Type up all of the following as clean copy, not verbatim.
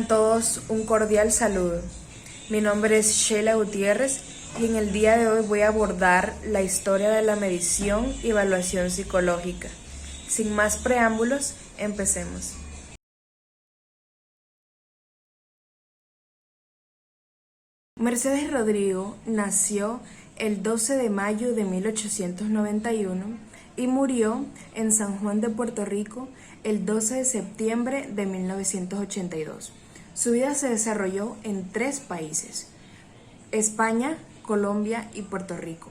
Tengan todos un cordial saludo. Mi nombre es Sheila Gutiérrez y en el día de hoy voy a abordar la historia de la medición y evaluación psicológica. Sin más preámbulos, empecemos. Mercedes Rodrigo nació el 12 de mayo de 1891 y murió en San Juan de Puerto Rico el 12 de septiembre de 1982. Su vida se desarrolló en 3 países: España, Colombia y Puerto Rico.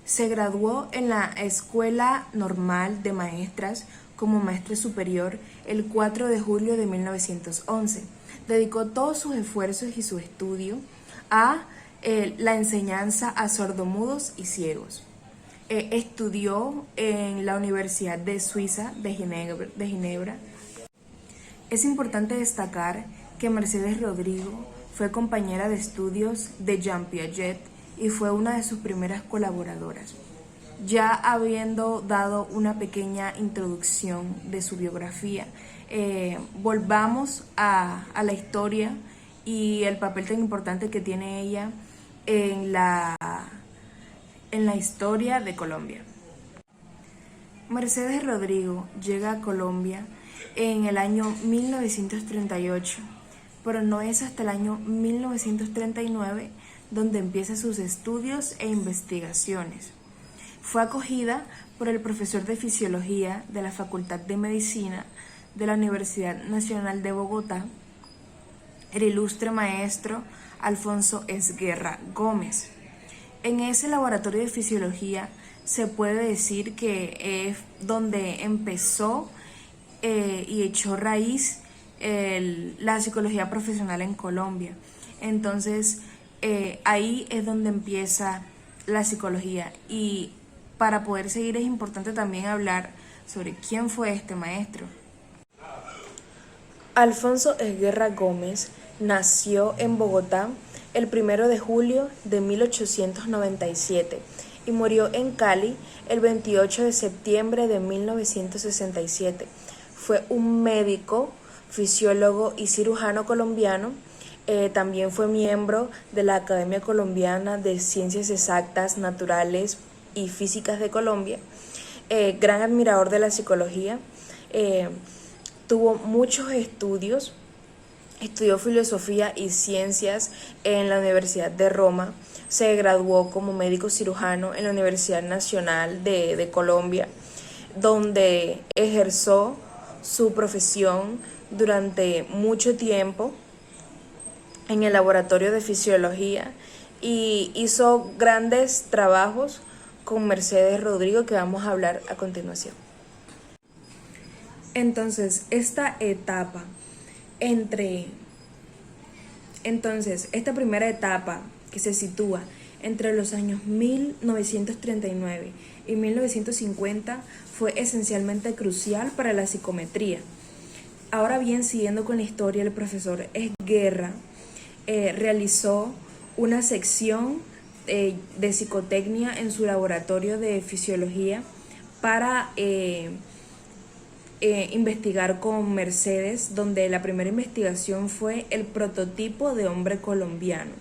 Se graduó en la Escuela Normal de Maestras como maestra superior el 4 de julio de 1911. Dedicó todos sus esfuerzos y su estudio a la enseñanza a sordomudos y ciegos. Estudió en la Universidad de Suiza de Ginebra. Es importante destacar que Mercedes Rodrigo fue compañera de estudios de Jean Piaget y fue una de sus primeras colaboradoras. Ya habiendo dado una pequeña introducción de su biografía, volvamos a la historia y el papel tan importante que tiene ella en la historia de Colombia. Mercedes Rodrigo llega a Colombia en el año 1938, pero no es hasta el año 1939 donde empieza sus estudios e investigaciones. Fue acogida por el profesor de Fisiología de la Facultad de Medicina de la Universidad Nacional de Bogotá, el ilustre maestro Alfonso Esguerra Gómez. En ese laboratorio de fisiología se puede decir que es donde empezó y echó raíz la psicología profesional en Colombia. Entonces, ahí es donde empieza la psicología. Y para poder seguir es importante también hablar sobre quién fue este maestro. Alfonso Esguerra Gómez nació en Bogotá el 1 de julio de 1897 y murió en Cali el 28 de septiembre de 1967. Fue un médico, fisiólogo y cirujano colombiano. También fue miembro de la Academia Colombiana de Ciencias Exactas, Naturales y Físicas de Colombia. Gran admirador de la psicología. Tuvo muchos estudios. Estudió filosofía y ciencias en la Universidad de Roma. Se graduó como médico cirujano en la Universidad Nacional de Colombia, donde ejerció su profesión durante mucho tiempo en el laboratorio de fisiología y hizo grandes trabajos con Mercedes Rodrigo, que vamos a hablar a continuación. Entonces, esta primera etapa que se sitúa entre los años 1939 y 1950 fue esencialmente crucial para la psicometría. Ahora bien, siguiendo con la historia, el profesor Esguerra realizó una sección de psicotecnia en su laboratorio de fisiología para investigar con Mercedes, donde la primera investigación fue el prototipo de hombre colombiano.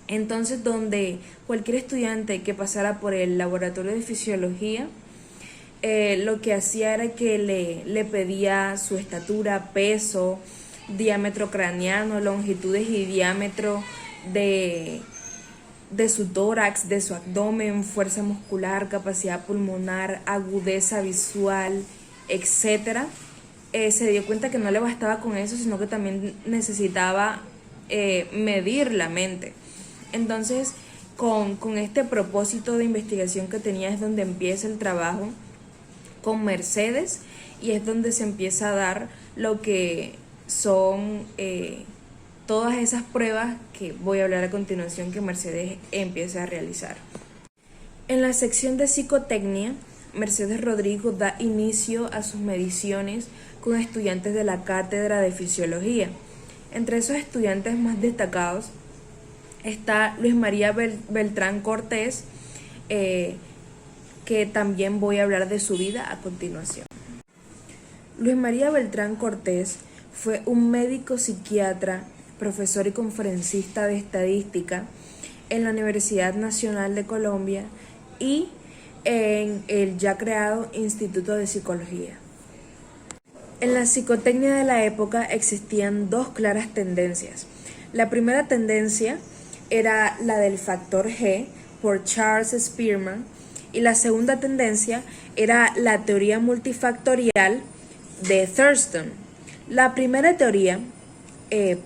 Entonces, donde cualquier estudiante que pasara por el laboratorio de fisiología, lo que hacía era que le pedía su estatura, peso, diámetro craneano, longitudes y diámetro de su tórax, de su abdomen, fuerza muscular, capacidad pulmonar, agudeza visual, etcétera. Se dio cuenta que no le bastaba con eso, sino que también necesitaba medir la mente. Entonces, con este propósito de investigación que tenía, es donde empieza el trabajo con Mercedes y es donde se empieza a dar lo que son todas esas pruebas que voy a hablar a continuación, que Mercedes empieza a realizar. En la sección de psicotecnia, Mercedes Rodrigo da inicio a sus mediciones con estudiantes de la cátedra de fisiología. Entre esos estudiantes más destacados está Luis María Beltrán Cortés, que también voy a hablar de su vida a continuación. Luis María Beltrán Cortés fue un médico psiquiatra, profesor y conferencista de estadística en la Universidad Nacional de Colombia y en el ya creado Instituto de Psicología. En la psicotecnia de la época existían dos claras tendencias. La primera tendencia era la del factor G por Charles Spearman y la segunda tendencia era la teoría multifactorial de Thurston. La primera teoría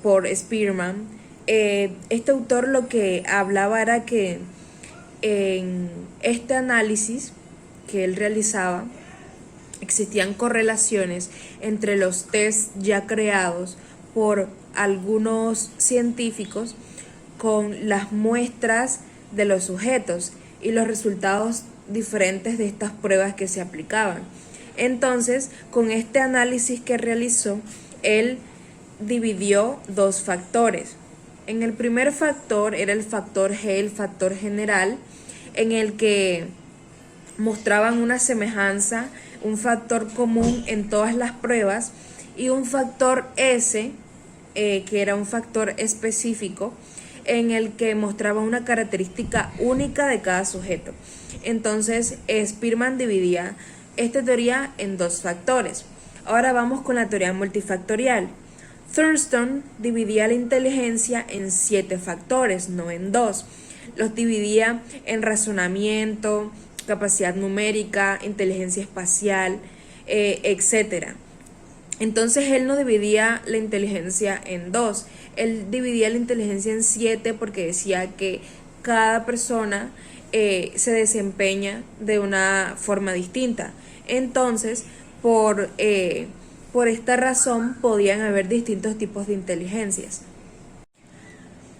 por Spearman, este autor lo que hablaba era que en este análisis que él realizaba existían correlaciones entre los test ya creados por algunos científicos con las muestras de los sujetos y los resultados diferentes de estas pruebas que se aplicaban. Entonces, con este análisis que realizó, él dividió dos factores. En el primer factor era el factor G, el factor general, en el que mostraban una semejanza, un factor común en todas las pruebas, y un factor S, que era un factor específico, en el que mostraba una característica única de cada sujeto. Entonces, Spearman dividía esta teoría en dos factores. Ahora vamos con la teoría multifactorial. Thurston dividía la inteligencia en 7 factores, no en 2. Los dividía en razonamiento, capacidad numérica, inteligencia espacial, etc. Entonces él no dividía la inteligencia en 2, él dividía la inteligencia en 7 porque decía que cada persona se desempeña de una forma distinta. Entonces, por esta razón podían haber distintos tipos de inteligencias.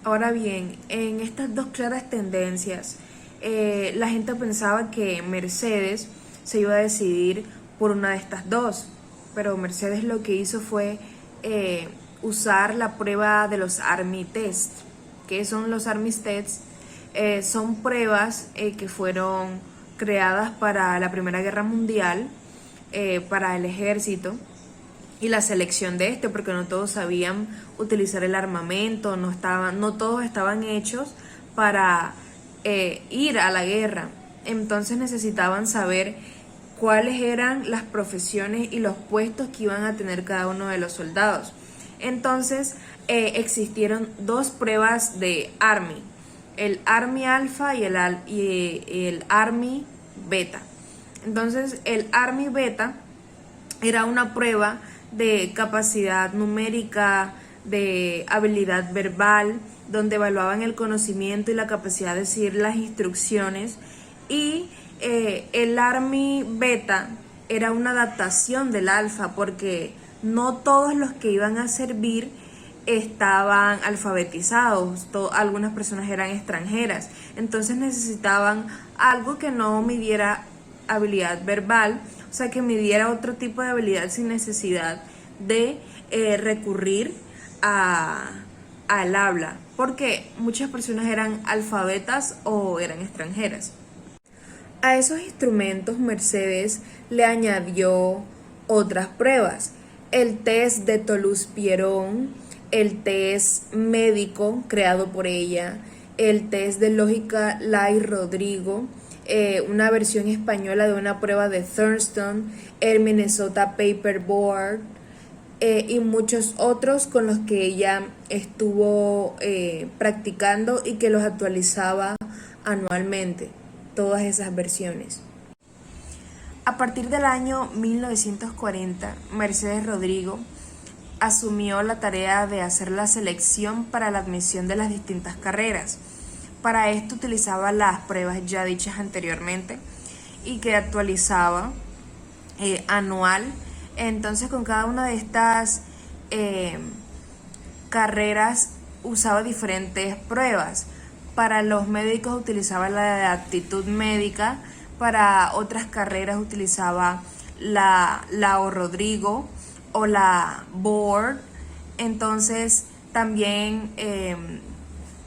Ahora bien, en estas dos claras tendencias, la gente pensaba que Mercedes se iba a decidir por una de estas dos, pero Mercedes lo que hizo fue usar la prueba de los Army Test. ¿Qué son los Army Tests? Son pruebas que fueron creadas para la Primera Guerra Mundial, para el ejército y la selección de porque no todos sabían utilizar el armamento, no todos estaban hechos para ir a la guerra. Entonces necesitaban saber cuáles eran las profesiones y los puestos que iban a tener cada uno de los soldados. Entonces existieron dos pruebas de Army, el Army Alpha y el Army Beta. Entonces el Army Beta era una prueba de capacidad numérica, de habilidad verbal, donde evaluaban el conocimiento y la capacidad de seguir las instrucciones, y el Army Beta era una adaptación del Alfa, porque no todos los que iban a servir estaban alfabetizados, algunas personas eran extranjeras, entonces necesitaban algo que no midiera habilidad verbal, o sea, que midiera otro tipo de habilidad sin necesidad de recurrir al habla, porque muchas personas eran alfabetas o eran extranjeras. A esos instrumentos Mercedes le añadió otras pruebas: el test de Toulouse-Piron, el test médico creado por ella, el test de lógica Lai-Rodrigo, una versión española de una prueba de Thurston, el Minnesota Paperboard, y muchos otros con los que ella estuvo practicando y que los actualizaba anualmente, todas esas versiones. A partir del año 1940, Mercedes Rodrigo asumió la tarea de hacer la selección para la admisión de las distintas carreras. Para esto utilizaba las pruebas ya dichas anteriormente y que actualizaba anual. Entonces, con cada una de estas carreras usaba diferentes pruebas. Para los médicos utilizaba la de aptitud médica, para otras carreras utilizaba la Rodrigo o la Board. Entonces también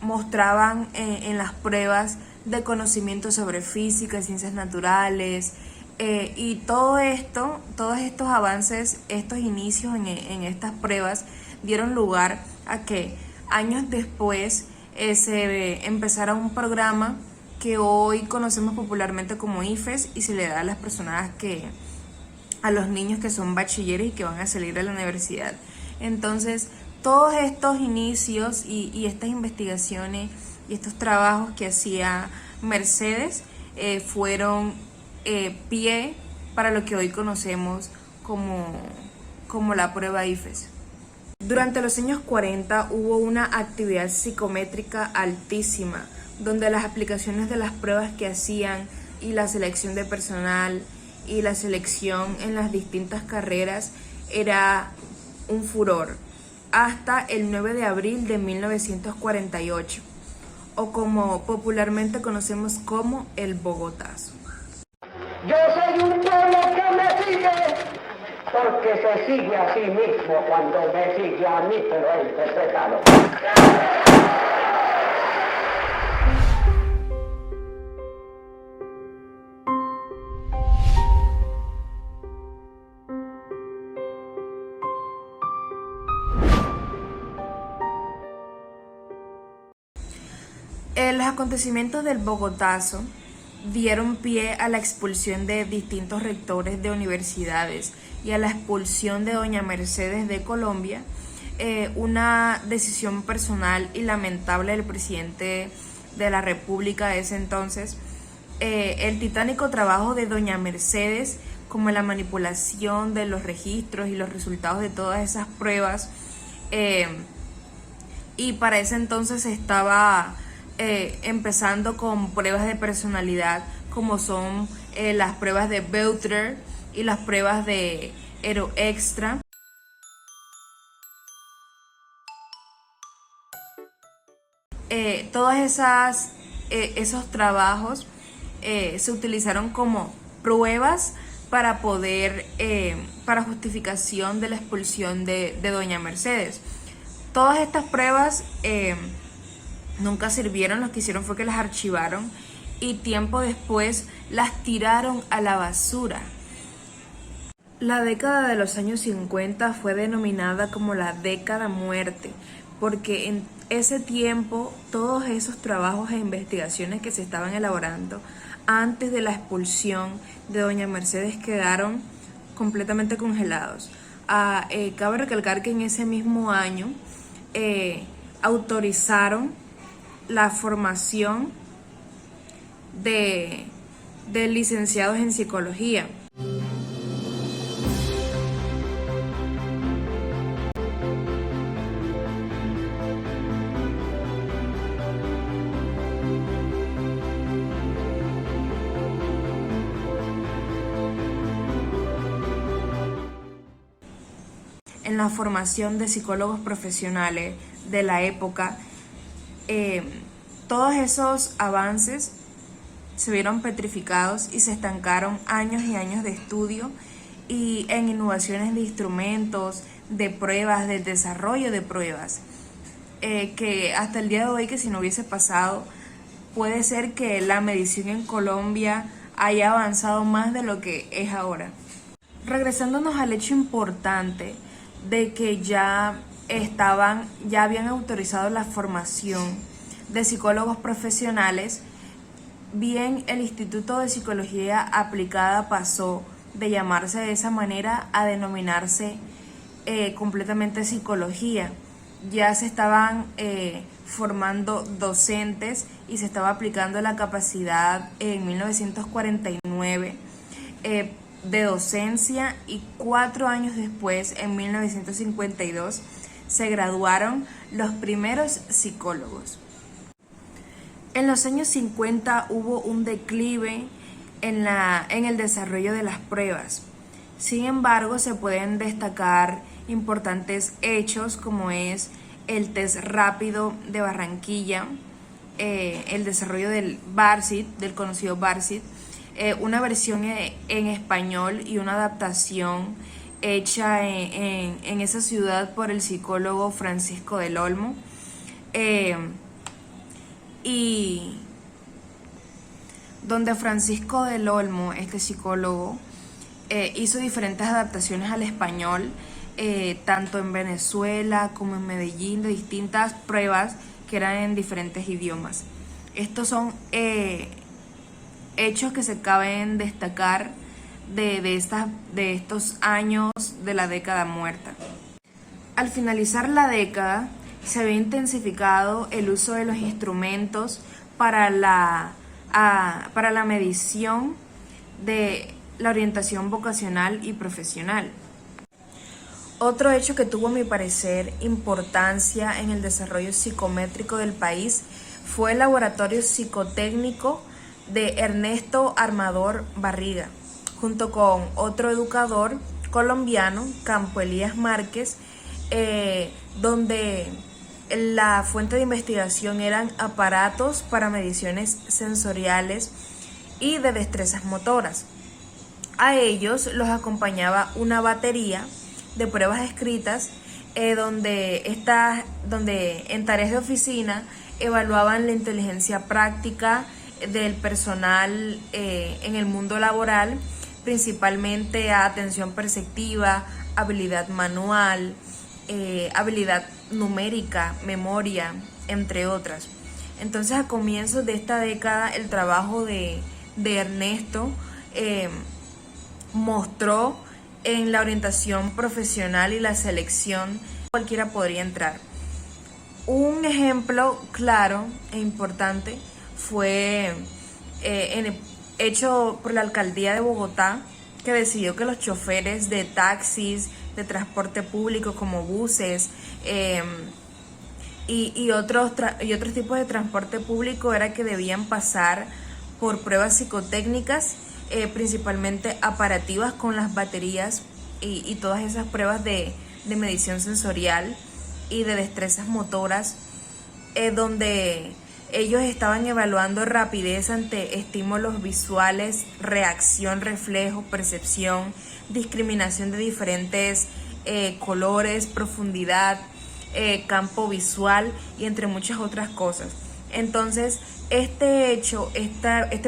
mostraban en las pruebas de conocimiento sobre física, ciencias naturales, Y todo esto, todos estos avances, estos inicios en estas pruebas dieron lugar a que años después se empezara un programa que hoy conocemos popularmente como IFES y se le da a las personas a los niños que son bachilleres y que van a salir de la universidad. Entonces, todos estos inicios y estas investigaciones y estos trabajos que hacía Mercedes fueron pie para lo que hoy conocemos como la prueba IFES. Durante los años 40 hubo una actividad psicométrica altísima, donde las aplicaciones de las pruebas que hacían y la selección de personal y la selección en las distintas carreras era un furor, hasta el 9 de abril de 1948, o como popularmente conocemos como el Bogotazo. Yo soy un pueblo que me sigue, porque se sigue a sí mismo cuando me sigue a mí, pero es pecado. Los acontecimientos del Bogotazo dieron pie a la expulsión de distintos rectores de universidades y a la expulsión de doña Mercedes de Colombia, una decisión personal y lamentable del presidente de la República de ese entonces. El titánico trabajo de doña Mercedes, como la manipulación de los registros y los resultados de todas esas pruebas, y para ese entonces estaba empezando con pruebas de personalidad como son las pruebas de Belter y las pruebas de Aeroextra. Todas esos trabajos se utilizaron como pruebas para poder, para justificación de la expulsión de doña Mercedes. Todas estas pruebas nunca sirvieron, lo que hicieron fue que las archivaron y tiempo después las tiraron a la basura. La década de los años 50 fue denominada como la década muerte, porque en ese tiempo todos esos trabajos e investigaciones que se estaban elaborando antes de la expulsión de doña Mercedes quedaron completamente congelados. Cabe recalcar que en ese mismo año autorizaron la formación de licenciados en psicología. En la formación de psicólogos profesionales de la época, todos esos avances se vieron petrificados y se estancaron años y años de estudio y en innovaciones de instrumentos, de pruebas, del desarrollo de pruebas, que hasta el día de hoy, que si no hubiese pasado, puede ser que la medicina en Colombia haya avanzado más de lo que es ahora. Regresándonos al hecho importante de que ya habían autorizado la formación de psicólogos profesionales, bien el Instituto de Psicología Aplicada pasó de llamarse de esa manera a denominarse completamente psicología. Ya se estaban formando docentes y se estaba aplicando la capacidad en 1949 de docencia, y 4 años después, en 1952, se graduaron los primeros psicólogos. En los años 50 hubo un declive en el desarrollo de las pruebas. Sin embargo, se pueden destacar importantes hechos como es el test rápido de Barranquilla, el desarrollo del BARSIT, del conocido BARSIT, una versión en español y una adaptación hecha en esa ciudad por el psicólogo Francisco del Olmo. Y donde Francisco del Olmo, este psicólogo, hizo diferentes adaptaciones al español, tanto en Venezuela como en Medellín, de distintas pruebas que eran en diferentes idiomas. Estos son hechos que se caben destacar de estos años de la década muerta. Al finalizar la década, se había intensificado el uso de los instrumentos para la medición de la orientación vocacional y profesional. Otro hecho que tuvo, a mi parecer, importancia en el desarrollo psicométrico del país fue el laboratorio psicotécnico de Ernesto Armador Barriga, junto con otro educador colombiano, Campo Elías Márquez, donde la fuente de investigación eran aparatos para mediciones sensoriales y de destrezas motoras. A ellos los acompañaba una batería de pruebas escritas donde en tareas de oficina evaluaban la inteligencia práctica del personal en el mundo laboral, principalmente a atención perceptiva, habilidad manual, habilidad numérica, memoria, entre otras. Entonces, a comienzos de esta década, el trabajo de Ernesto mostró en la orientación profesional y la selección, cualquiera podría entrar. Un ejemplo claro e importante fue hecho por la alcaldía de Bogotá, que decidió que los choferes de taxis, de transporte público como buses y otros tipos de transporte público era que debían pasar por pruebas psicotécnicas, principalmente aparativas con las baterías y todas esas pruebas de medición sensorial y de destrezas motoras, donde ellos estaban evaluando rapidez ante estímulos visuales, reacción, reflejo, percepción, discriminación de diferentes colores, profundidad, campo visual y entre muchas otras cosas. Entonces, este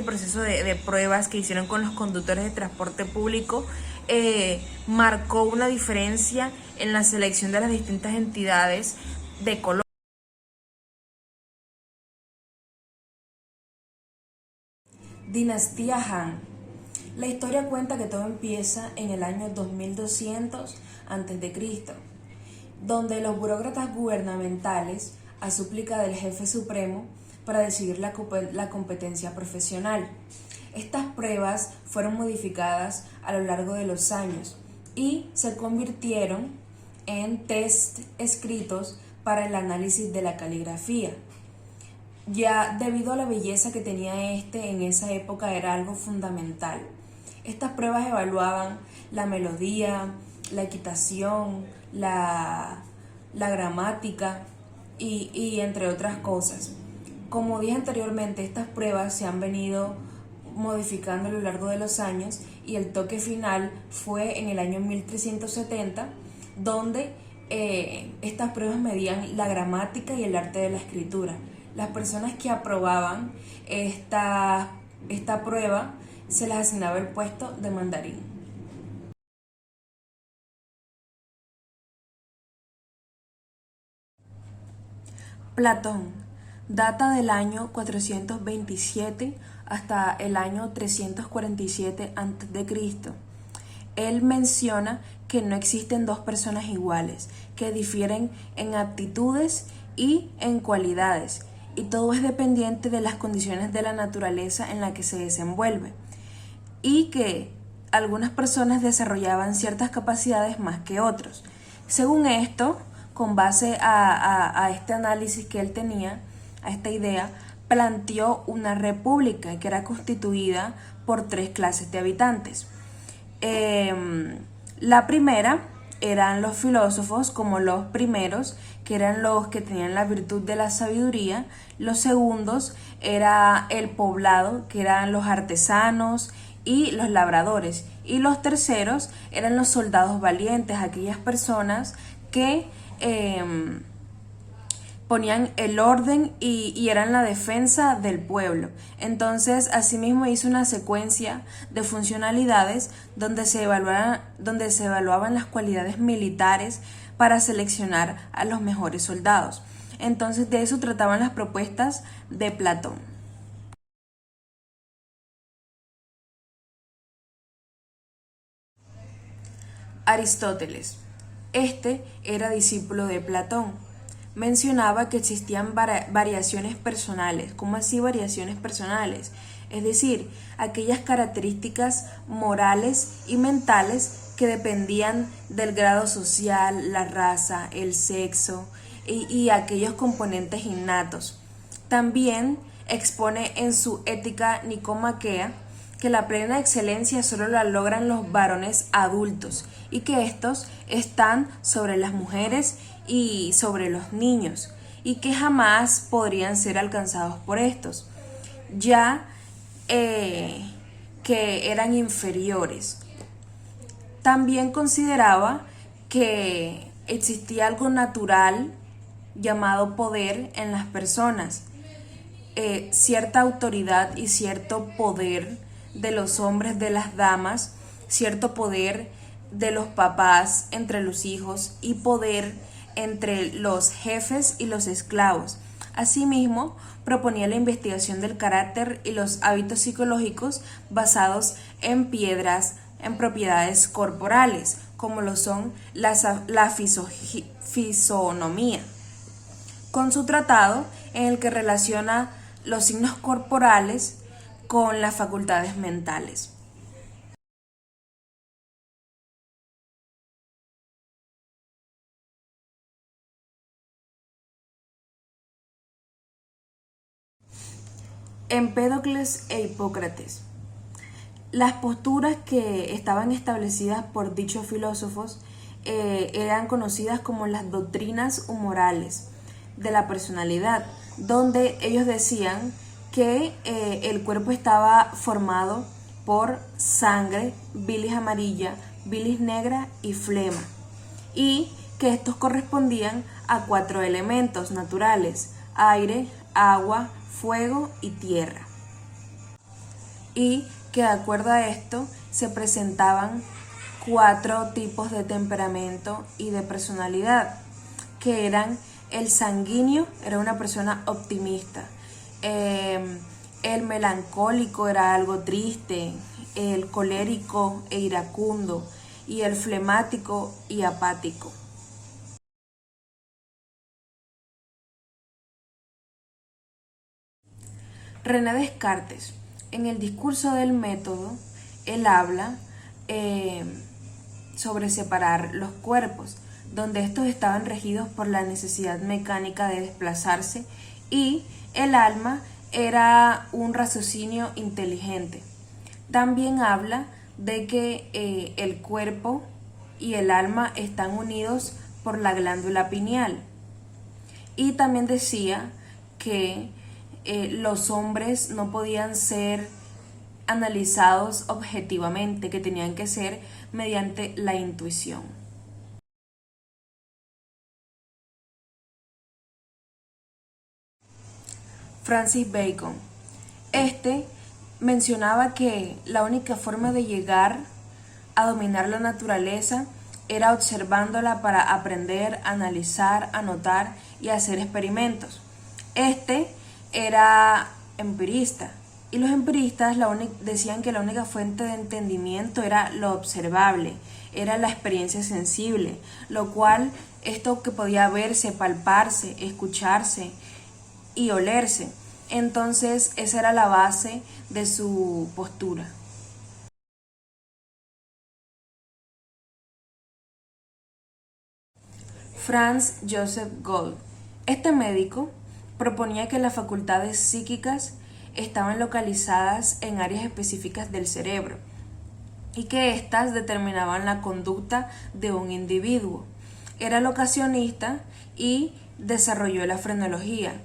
proceso de pruebas que hicieron con los conductores de transporte público marcó una diferencia en la selección de las distintas entidades de Colombia. Dinastía Han. La historia cuenta que todo empieza en el año 2200 a.C., donde los burócratas gubernamentales, a súplica del jefe supremo, para decidir la competencia profesional. Estas pruebas fueron modificadas a lo largo de los años y se convirtieron en test escritos para el análisis de la caligrafía. Ya debido a la belleza que tenía en esa época era algo fundamental. Estas pruebas evaluaban la melodía, la equitación, la gramática y entre otras cosas. Como dije anteriormente, estas pruebas se han venido modificando a lo largo de los años y el toque final fue en el año 1370, donde estas pruebas medían la gramática y el arte de la escritura. Las personas que aprobaban esta prueba se les asignaba el puesto de mandarín. Platón data del año 427 hasta el año 347 a.C. Él menciona que no existen dos personas iguales, que difieren en aptitudes y en cualidades, y todo es dependiente de las condiciones de la naturaleza en la que se desenvuelve, y que algunas personas desarrollaban ciertas capacidades más que otros. Según esto, con base a este análisis que él tenía, a esta idea, planteó una república que era constituida por 3 clases de habitantes. La primera eran los filósofos, como los primeros, que eran los que tenían la virtud de la sabiduría. Los segundos era el poblado, que eran los artesanos y los labradores. Y los terceros eran los soldados valientes, aquellas personas que ponían el orden y eran la defensa del pueblo. Entonces, asimismo hizo una secuencia de funcionalidades donde se evaluaban las cualidades militares para seleccionar a los mejores soldados. Entonces, de eso trataban las propuestas de Platón. Aristóteles. Este era discípulo de Platón. Mencionaba que existían variaciones personales. ¿Cómo así variaciones personales? Es decir, aquellas características morales y mentales que dependían del grado social, la raza, el sexo y aquellos componentes innatos. También expone en su Ética Nicomaquea que la plena excelencia solo la logran los varones adultos y que estos están sobre las mujeres y sobre los niños y que jamás podrían ser alcanzados por estos, ya que eran inferiores. También consideraba que existía algo natural llamado poder en las personas, cierta autoridad y cierto poder de los hombres, de las damas, cierto poder de los papás entre los hijos y poder entre los jefes y los esclavos. Asimismo, proponía la investigación del carácter y los hábitos psicológicos basados en propiedades corporales, como lo son la fisonomía, con su tratado en el que relaciona los signos corporales con las facultades mentales. Empédocles e Hipócrates. Las posturas que estaban establecidas por dichos filósofos eran conocidas como las doctrinas humorales de la personalidad, donde ellos decían que el cuerpo estaba formado por sangre, bilis amarilla, bilis negra y flema, y que estos correspondían a 4 elementos naturales: aire, agua, fuego y tierra, y que de acuerdo a esto se presentaban 4 tipos de temperamento y de personalidad, que eran: el sanguíneo era una persona optimista, el melancólico era algo triste, el colérico e iracundo, y el flemático y apático. René Descartes, en el discurso del método, él habla sobre separar los cuerpos, donde estos estaban regidos por la necesidad mecánica de desplazarse y el alma era un raciocinio inteligente. También habla de que el cuerpo y el alma están unidos por la glándula pineal. Y también decía que los hombres no podían ser analizados objetivamente, que tenían que ser mediante la intuición. Francis Bacon. Este mencionaba que la única forma de llegar a dominar la naturaleza era observándola para aprender, analizar, anotar y hacer experimentos. Este era empirista, y los empiristas decían que la única fuente de entendimiento era lo observable, era la experiencia sensible, lo cual esto que podía verse, palparse, escucharse y olerse. Entonces esa era la base de su postura. Franz Joseph Gold. Este médico proponía que las facultades psíquicas estaban localizadas en áreas específicas del cerebro y que éstas determinaban la conducta de un individuo. Era locacionista y desarrolló la frenología.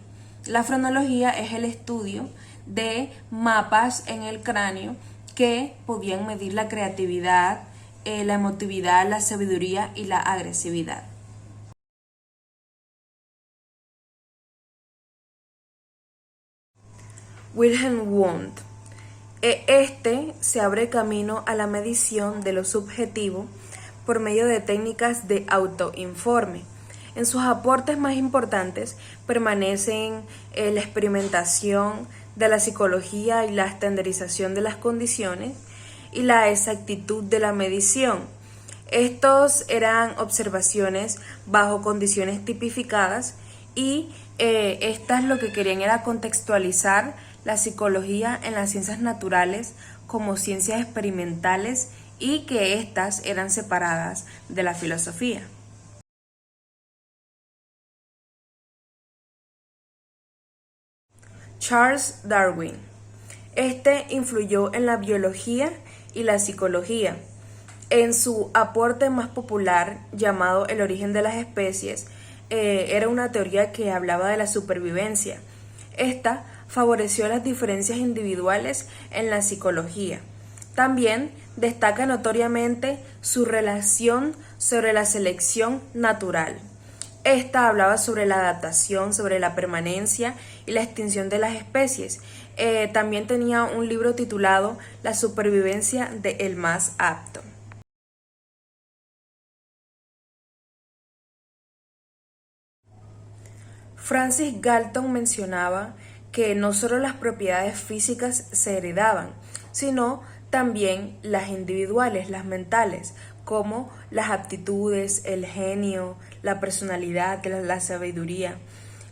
La frenología es el estudio de mapas en el cráneo que podían medir la creatividad, la emotividad, la sabiduría y la agresividad. Wilhelm Wundt. Este se abre camino a la medición de lo subjetivo por medio de técnicas de autoinforme. En sus aportes más importantes permanecen la experimentación de la psicología y la estandarización de las condiciones y la exactitud de la medición. Estos eran observaciones bajo condiciones tipificadas y estas lo que querían era contextualizar la psicología en las ciencias naturales como ciencias experimentales y que éstas eran separadas de la filosofía. Charles Darwin. Este influyó en la biología y la psicología. En su aporte más popular, llamado El origen de las especies, era una teoría que hablaba de la supervivencia. Esta favoreció las diferencias individuales en la psicología. También destaca notoriamente su relación sobre la selección natural. Esta hablaba sobre la adaptación, sobre la permanencia y la extinción de las especies. También tenía un libro titulado La supervivencia del más apto. Francis Galton mencionaba que no solo las propiedades físicas se heredaban, sino también las individuales, las mentales, como las aptitudes, el genio, la personalidad, la sabiduría.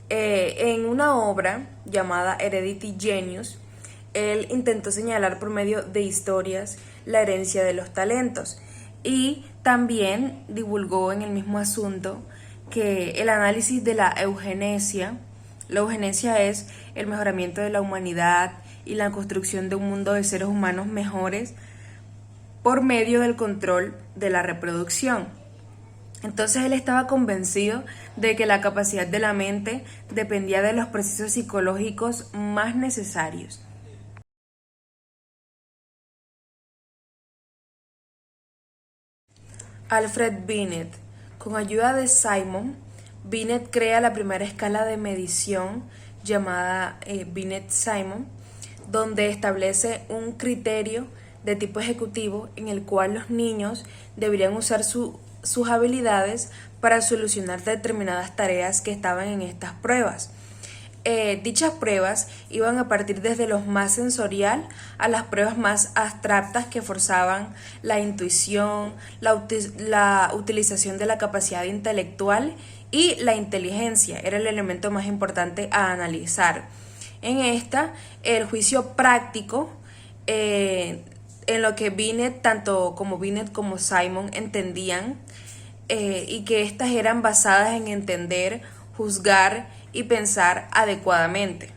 En una obra llamada Heredity Genius, él intentó señalar por medio de historias la herencia de los talentos y también divulgó en el mismo asunto que el análisis de la eugenesia es el mejoramiento de la humanidad y la construcción de un mundo de seres humanos mejores por medio del control de la reproducción. Entonces él estaba convencido de que la capacidad de la mente dependía de los procesos psicológicos más necesarios. Alfred Binet. Con ayuda de Simon, Binet crea la primera escala de medición llamada Binet-Simon, donde establece un criterio de tipo ejecutivo en el cual los niños deberían usar sus habilidades para solucionar determinadas tareas que estaban en estas pruebas. Dichas pruebas iban a partir desde lo más sensorial a las pruebas más abstractas que forzaban la intuición, la utilización de la capacidad intelectual y la inteligencia. Era el elemento más importante a analizar. En esta, el juicio práctico, en lo que Binet, tanto como Binet como Simon entendían, y que estas eran basadas en entender, juzgar y pensar adecuadamente.